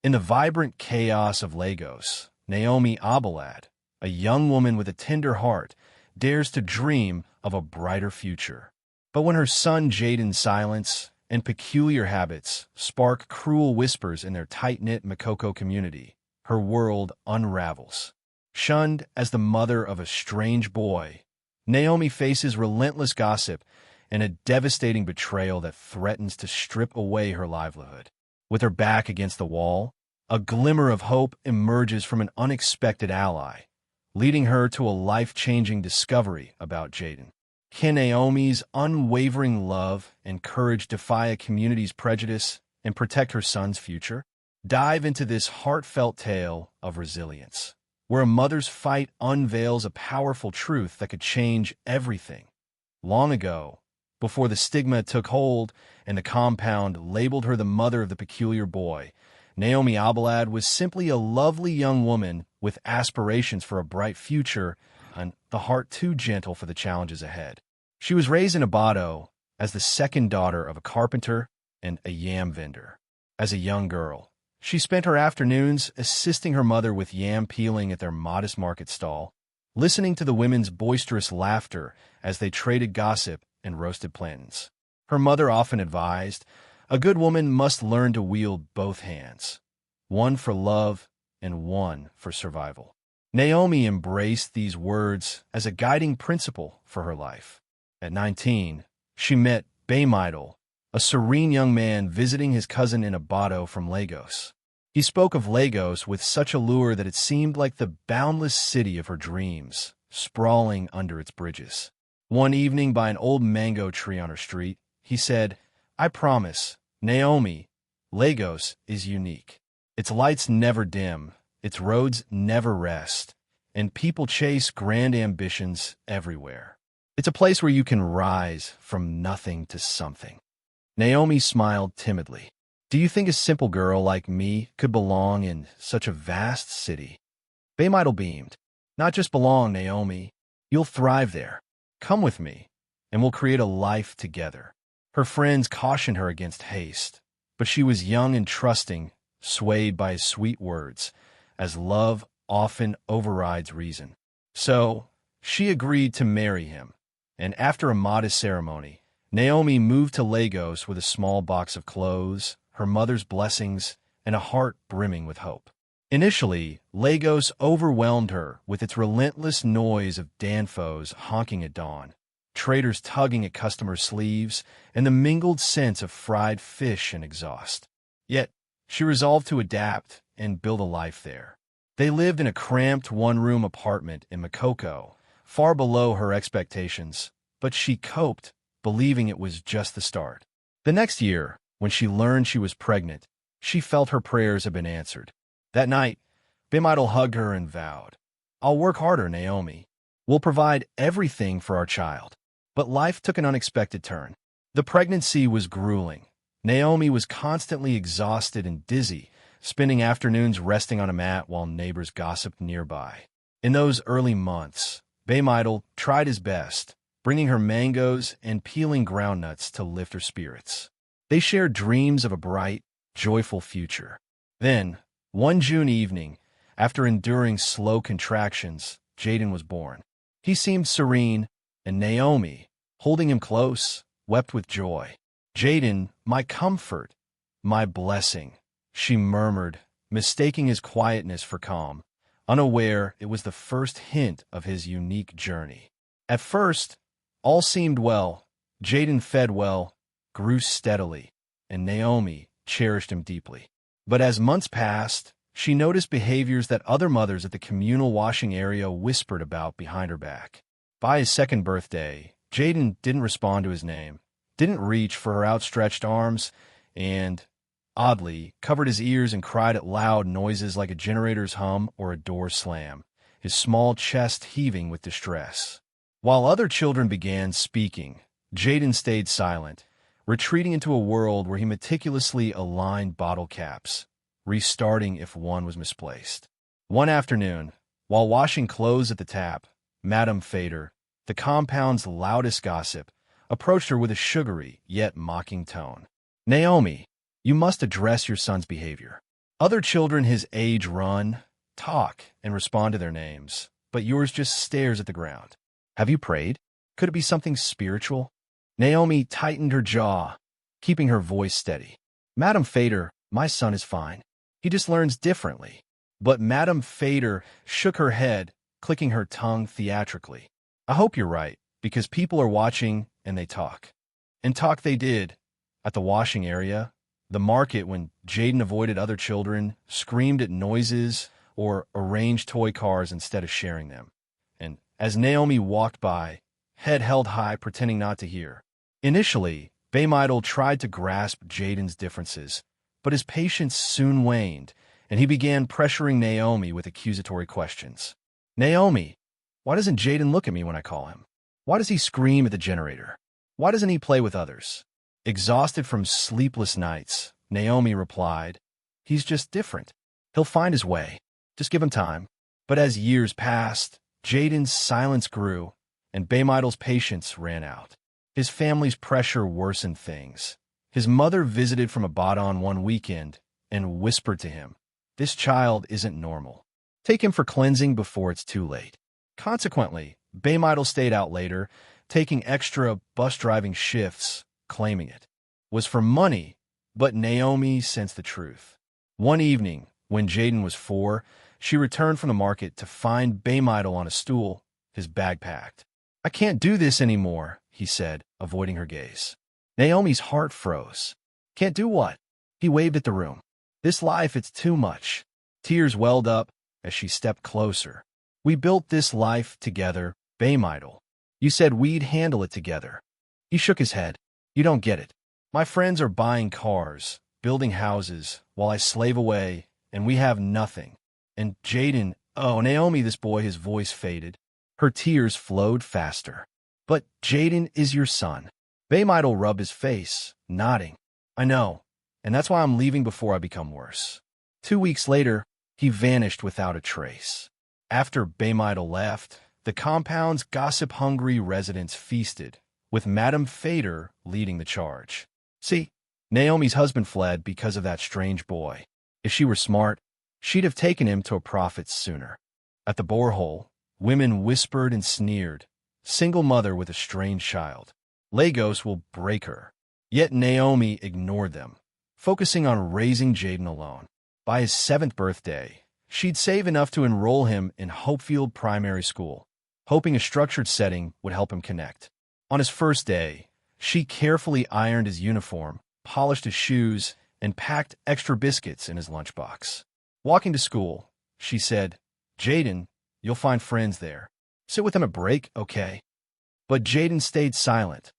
In the vibrant chaos of Lagos, Naomi Abalad, a young woman with a tender heart, dares to dream of a brighter future. But when her son Jaden's silence and peculiar habits spark cruel whispers in their tight-knit Makoko community, her world unravels. Shunned as the mother of a strange boy, Naomi faces relentless gossip and a devastating betrayal that threatens to strip away her livelihood. With her back against the wall, a glimmer of hope emerges from an unexpected ally, leading her to a life-changing discovery about Jaden. Can Naomi's unwavering love and courage defy a community's prejudice and protect her son's future? Dive into this heartfelt tale of resilience, where a mother's fight unveils a powerful truth that could change everything. Long ago, before the stigma took hold and the compound labeled her the mother of the peculiar boy, Naomi Abalad was simply a lovely young woman with aspirations for a bright future and the heart too gentle for the challenges ahead. She was raised in Abado as the second daughter of a carpenter and a yam vendor. As a young girl, she spent her afternoons assisting her mother with yam peeling at their modest market stall, listening to the women's boisterous laughter as they traded gossip and roasted plantains. Her mother often advised, "A good woman must learn to wield both hands, one for love and one for survival." Naomi embraced these words as a guiding principle for her life. At 19, she met Beggar, a serene young man visiting his cousin in Abado from Lagos. He spoke of Lagos with such allure that it seemed like the boundless city of her dreams, sprawling under its bridges. One evening by an old mango tree on her street, he said, "I promise, Naomi, Lagos is unique. Its lights never dim, its roads never rest, and people chase grand ambitions everywhere. It's a place where you can rise from nothing to something." Naomi smiled timidly. "Do you think a simple girl like me could belong in such a vast city?" Beggar beamed. "Not just belong, Naomi. You'll thrive there. Come with me, and we'll create a life together." Her friends cautioned her against haste, but she was young and trusting, swayed by his sweet words, as love often overrides reason. So, she agreed to marry him, and after a modest ceremony, Naomi moved to Lagos with a small box of clothes, her mother's blessings, and a heart brimming with hope. Initially, Lagos overwhelmed her with its relentless noise of danfos honking at dawn, traders tugging at customers' sleeves, and the mingled sense of fried fish and exhaust. Yet, she resolved to adapt and build a life there. They lived in a cramped one-room apartment in Makoko, far below her expectations, but she coped, believing it was just the start. The next year, when she learned she was pregnant, she felt her prayers had been answered. That night, Beggar hugged her and vowed, "I'll work harder, Naomi. We'll provide everything for our child." But life took an unexpected turn. The pregnancy was grueling. Naomi was constantly exhausted and dizzy, spending afternoons resting on a mat while neighbors gossiped nearby. In those early months, Beggar tried his best, bringing her mangoes and peeling groundnuts to lift her spirits. They shared dreams of a bright, joyful future. Then, one June evening, after enduring slow contractions, Jaden was born. He seemed serene, and Naomi, holding him close, wept with joy. "Jaden, my comfort, my blessing," she murmured, mistaking his quietness for calm, unaware it was the first hint of his unique journey. At first, all seemed well. Jaden fed well, grew steadily, and Naomi cherished him deeply. But as months passed, she noticed behaviors that other mothers at the communal washing area whispered about behind her back. By his second birthday, Jaden didn't respond to his name, didn't reach for her outstretched arms, and, oddly, covered his ears and cried at loud noises like a generator's hum or a door slam, his small chest heaving with distress. While other children began speaking, Jaden stayed silent, retreating into a world where he meticulously aligned bottle caps, restarting if one was misplaced. One afternoon, while washing clothes at the tap, Madame Fader, the compound's loudest gossip, approached her with a sugary yet mocking tone. "Naomi, you must address your son's behavior. Other children his age run, talk, and respond to their names, but yours just stares at the ground. Have you prayed? Could it be something spiritual? Naomi tightened her jaw, keeping her voice steady. Madame Fader, my son is fine. He just learns differently. But Madame Fader shook her head, clicking her tongue theatrically. I hope you're right, because people are watching and they talk. And talk they did. At the washing area, the market when Jaden avoided other children, screamed at noises, or arranged toy cars instead of sharing them. And as Naomi walked by, head held high, pretending not to hear. Initially, Baymidel tried to grasp Jaden's differences, but his patience soon waned, and he began pressuring Naomi with accusatory questions. Naomi, why doesn't Jaden look at me when I call him? Why does he scream at the generator? Why doesn't he play with others? Exhausted from sleepless nights, Naomi replied, he's just different. He'll find his way. Just give him time. But as years passed, Jaden's silence grew, and Baymidel's patience ran out. His family's pressure worsened things. His mother visited from Abaddon one weekend and whispered to him, this child isn't normal. Take him for cleansing before it's too late. Consequently, Baymidel stayed out later, taking extra bus-driving shifts, claiming it was for money, but Naomi sensed the truth. One evening, when Jaden was 4, she returned from the market to find Baymidel on a stool, his bag packed. I can't do this anymore, he said, avoiding her gaze. Naomi's heart froze. Can't do what? He waved at the room. This life, it's too much. Tears welled up as she stepped closer. We built this life together, Baymidel. You said we'd handle it together. He shook his head. You don't get it. My friends are buying cars, building houses, while I slave away, and we have nothing. And Jaden, oh, Naomi, this boy, his voice faded. Her tears flowed faster. But Jaden is your son. Baymidel rubbed his face, nodding. I know, and that's why I'm leaving before I become worse. 2 weeks later, he vanished without a trace. After Baymidel left, the compound's gossip-hungry residents feasted, with Madame Fader leading the charge. See, Naomi's husband fled because of that strange boy. If she were smart, she'd have taken him to a prophet sooner. At the borehole, women whispered and sneered. Single mother with a strange child. Lagos will break her. Yet Naomi ignored them, focusing on raising Jaden alone. By his 7th birthday, she'd save enough to enroll him in Hopefield Primary School, hoping a structured setting would help him connect. On his first day, she carefully ironed his uniform, polished his shoes, and packed extra biscuits in his lunchbox. Walking to school, she said, Jaden, you'll find friends there. Sit with them at break, okay? But Jaden stayed silent,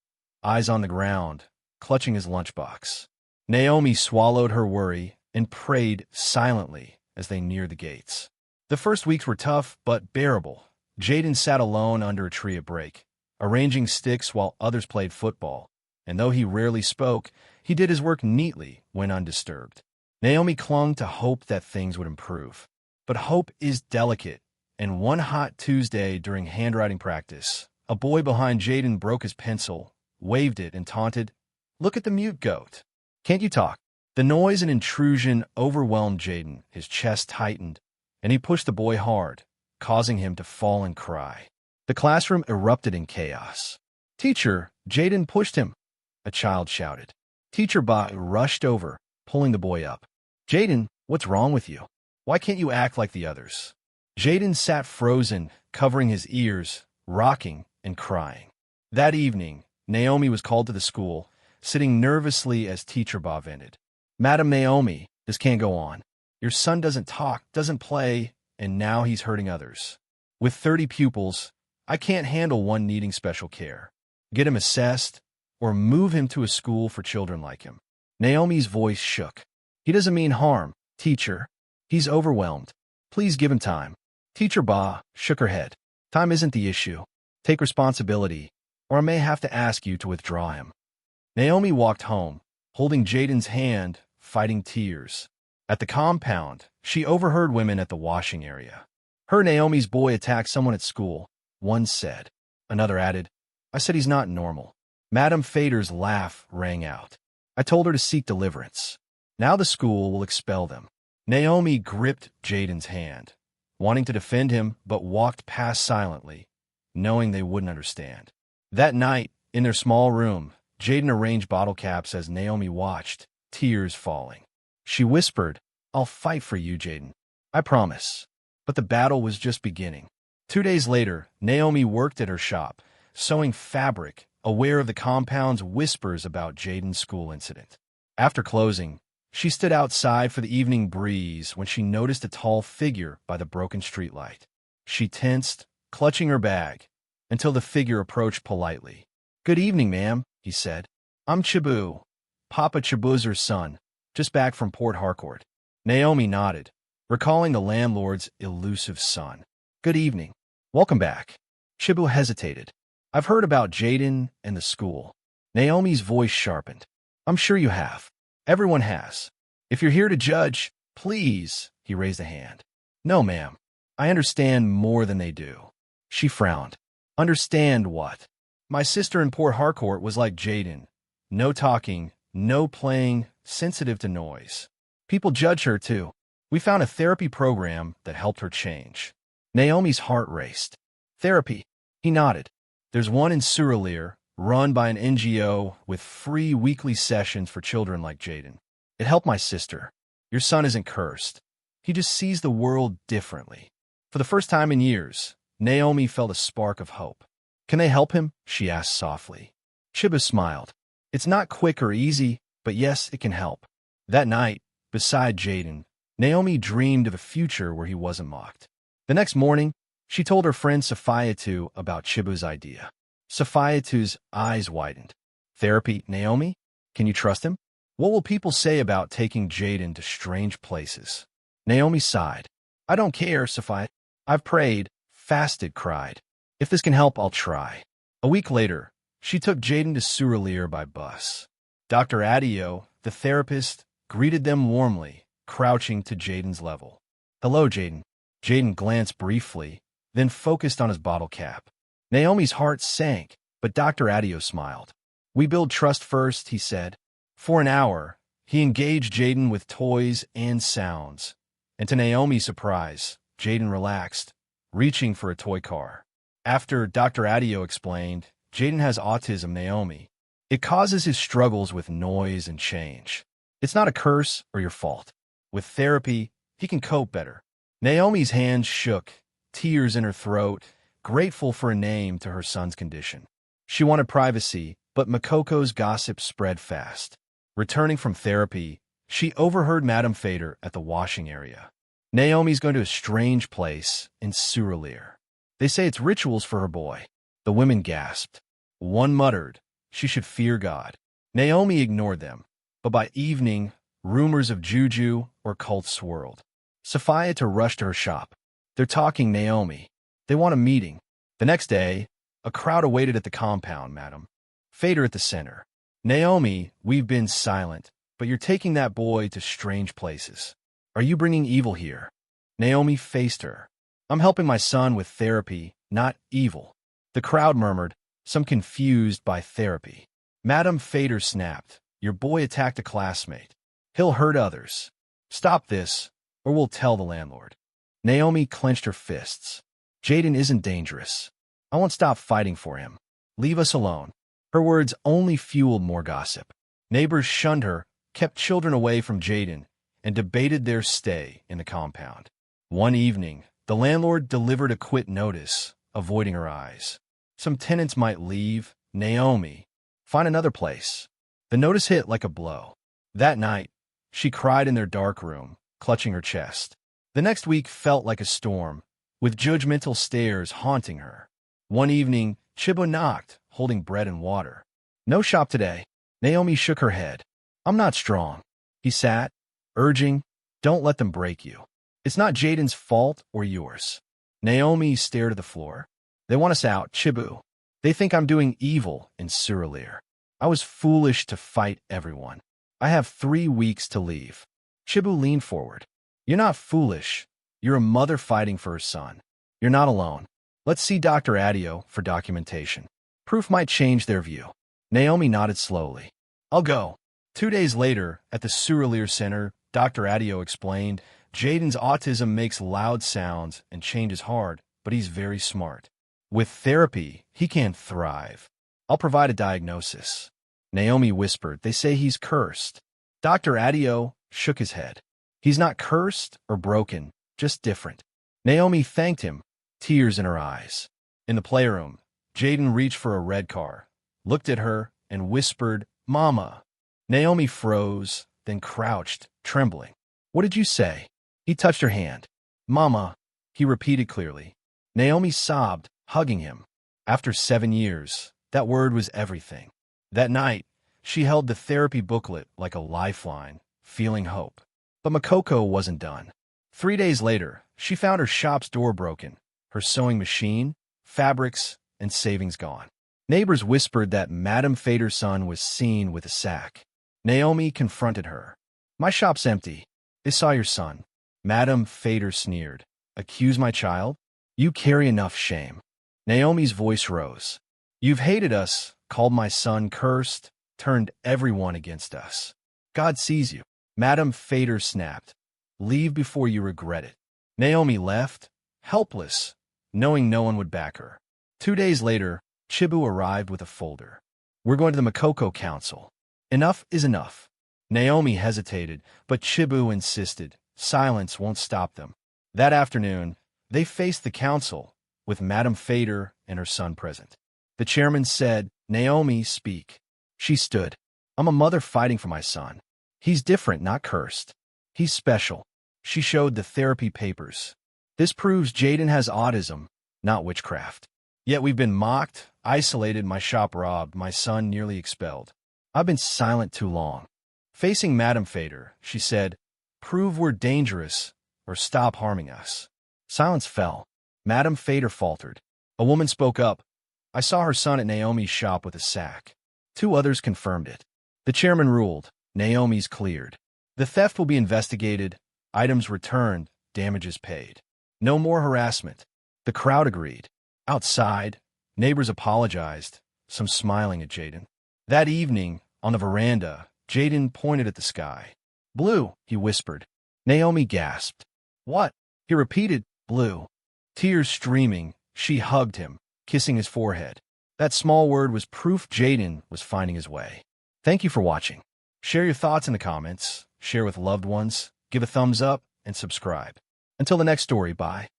eyes on the ground, clutching his lunchbox. Naomi swallowed her worry and prayed silently as they neared the gates. The first weeks were tough but bearable. Jaden sat alone under a tree at break, arranging sticks while others played football, and though he rarely spoke, he did his work neatly when undisturbed. Naomi clung to hope that things would improve. But hope is delicate, and one hot Tuesday during handwriting practice, a boy behind Jaden broke his pencil, waved it, and taunted, Look at the mute goat. Can't you talk? The noise and intrusion overwhelmed Jaden. His chest tightened, and he pushed the boy hard, causing him to fall and cry. The classroom erupted in chaos. Teacher, Jaden pushed him, a child shouted. Teacher Ba rushed over, pulling the boy up. Jaden, what's wrong with you? Why can't you act like the others? Jaden sat frozen, covering his ears, rocking and crying. That evening, Naomi was called to the school, sitting nervously as Teacher Ba vented. Madam Naomi, this can't go on. Your son doesn't talk, doesn't play, and now he's hurting others. With 30 pupils, I can't handle one needing special care. Get him assessed, or move him to a school for children like him. Naomi's voice shook. He doesn't mean harm, teacher. He's overwhelmed. Please give him time. Teacher Ba shook her head. Time isn't the issue. Take responsibility, or I may have to ask you to withdraw him. Naomi walked home, holding Jaden's hand, fighting tears. At the compound, she overheard women at the washing area. Her Naomi's boy attacked someone at school, one said. Another added, I said he's not normal. Madame Fader's laugh rang out. I told her to seek deliverance. Now the school will expel them. Naomi gripped Jaden's hand, wanting to defend him, but walked past silently, knowing they wouldn't understand. That night, in their small room, Jaden arranged bottle caps as Naomi watched, tears falling. She whispered, "I'll fight for you, Jaden. I promise." But the battle was just beginning. 2 days later, Naomi worked at her shop, sewing fabric, aware of the compound's whispers about Jaden's school incident. After closing, she stood outside for the evening breeze when she noticed a tall figure by the broken streetlight. She tensed, clutching her bag, until the figure approached politely. "Good evening, ma'am," he said. "I'm Chibu, Papa Chibuzer's son, just back from Port Harcourt." Naomi nodded, recalling the landlord's elusive son. "Good evening. Welcome back." Chibu hesitated. "I've heard about Jaden and the school." Naomi's voice sharpened. "I'm sure you have. Everyone has. If you're here to judge, please." He raised a hand. "No, ma'am. I understand more than they do." She frowned. "Understand what?" "My sister in Port Harcourt was like Jaden. No talking, no playing, sensitive to noise. People judge her, too. We found a therapy program that helped her change." Naomi's heart raced. "Therapy?" He nodded. "There's one in Suralere, run by an NGO with free weekly sessions for children like Jaden. It helped my sister. Your son isn't cursed. He just sees the world differently." For the first time in years, Naomi felt a spark of hope. "Can they help him?" she asked softly. Chiba smiled. "It's not quick or easy, but yes, it can help." That night, beside Jaden, Naomi dreamed of a future where he wasn't mocked. The next morning, she told her friend Safayatu about Chibu's idea. Safayatu's eyes widened. "Therapy, Naomi? Can you trust him? What will people say about taking Jaden to strange places?" Naomi sighed. "I don't care, Safayatu. I've prayed, fasted, cried. If this can help, I'll try." A week later, she took Jaden to Suralere by bus. Dr. Adio, the therapist, greeted them warmly, crouching to Jaden's level. "Hello, Jaden." Jaden glanced briefly, then focused on his bottle cap. Naomi's heart sank, but Dr. Adio smiled. "We build trust first," he said. For an hour, he engaged Jaden with toys and sounds, and to Naomi's surprise, Jaden relaxed, reaching for a toy car. After Dr. Adio explained, "Jaden has autism, Naomi. It causes his struggles with noise and change. It's not a curse or your fault. With therapy, he can cope better." Naomi's hands shook, tears in her throat, grateful for a name to her son's condition. She wanted privacy, but Makoko's gossip spread fast. Returning from therapy, she overheard Madame Fader at the washing area. "Naomi's going to a strange place in Suralere. They say it's rituals for her boy." The women gasped. One muttered, "She should fear God." Naomi ignored them, but by evening, rumors of juju or cults swirled. Safayatu rushed to her shop. "They're talking, Naomi. They want a meeting." The next day, a crowd awaited at the compound, Madam Fader at the center. "Naomi, we've been silent, but you're taking that boy to strange places. Are you bringing evil here?" Naomi faced her. "I'm helping my son with therapy, not evil." The crowd murmured, some confused by therapy. Madame Fader snapped, "Your boy attacked a classmate. He'll hurt others. Stop this, or we'll tell the landlord." Naomi clenched her fists. "Jaden isn't dangerous. I won't stop fighting for him. Leave us alone." Her words only fueled more gossip. Neighbors shunned her, kept children away from Jaden, and debated their stay in the compound. One evening, the landlord delivered a quit notice, avoiding her eyes. Some tenants might leave, Naomi, find another place. The notice hit like a blow. That night, she cried in their dark room, clutching her chest. The next week felt like a storm, with judgmental stares haunting her. One evening, Chibo knocked, holding bread and water. "No shop today." Naomi shook her head. "I'm not strong." He sat, urging, "Don't let them break you. It's not Jaden's fault or yours." Naomi stared at the floor. "They want us out, Chibu. They think I'm doing evil in Suralere. I was foolish to fight everyone. I have 3 weeks to leave." Chibu leaned forward. "You're not foolish. You're a mother fighting for her son. You're not alone. Let's see Dr. Adio for documentation. Proof might change their view." Naomi nodded slowly. "I'll go." 2 days later, at the Suralere Center, Dr. Adio explained, Jaden's autism makes loud sounds and changes hard, but he's very smart. With therapy, he can thrive. I'll provide a diagnosis. Naomi whispered, they say he's cursed. Dr. Adio shook his head. He's not cursed or broken, just different. Naomi thanked him, tears in her eyes. In the playroom, Jaden reached for a red car, looked at her, and whispered, Mama. Naomi froze, then crouched, trembling. What did you say? He touched her hand. Mama, he repeated clearly. Naomi sobbed, hugging him. After 7 years, that word was everything. That night, she held the therapy booklet like a lifeline, feeling hope. But Makoko wasn't done. 3 days later, she found her shop's door broken, her sewing machine, fabrics, and savings gone. Neighbors whispered that Madame Fader's son was seen with a sack. Naomi confronted her. My shop's empty. They saw your son. Madame Fader sneered. Accuse my child? You carry enough shame. Naomi's voice rose. You've hated us, called my son cursed, turned everyone against us. God sees you. Madame Fader snapped. Leave before you regret it. Naomi left, helpless, knowing no one would back her. 2 days later, Chibu arrived with a folder. We're going to the Makoko Council. Enough is enough. Naomi hesitated, but Chibu insisted. Silence won't stop them. That afternoon, they faced the council, with Madame Fader and her son present. The chairman said, Naomi, speak. She stood. I'm a mother fighting for my son. He's different, not cursed. He's special. She showed the therapy papers. This proves Jaden has autism, not witchcraft. Yet we've been mocked, isolated, my shop robbed, my son nearly expelled. I've been silent too long. Facing Madame Fader, she said, prove we're dangerous or stop harming us. Silence fell. Madame Fader faltered. A woman spoke up. I saw her son at Naomi's shop with a sack. 2 others confirmed it. The chairman ruled. Naomi's cleared. The theft will be investigated, items returned, damages paid. No more harassment. The crowd agreed. Outside, neighbors apologized, some smiling at Jaden. That evening, on the veranda, Jaden pointed at the sky. Blue, he whispered. Naomi gasped. What? He repeated, blue. Tears streaming, she hugged him, kissing his forehead. That small word was proof Jaden was finding his way. Thank you for watching. Share your thoughts in the comments, share with loved ones, give a thumbs up, and subscribe. Until the next story, bye.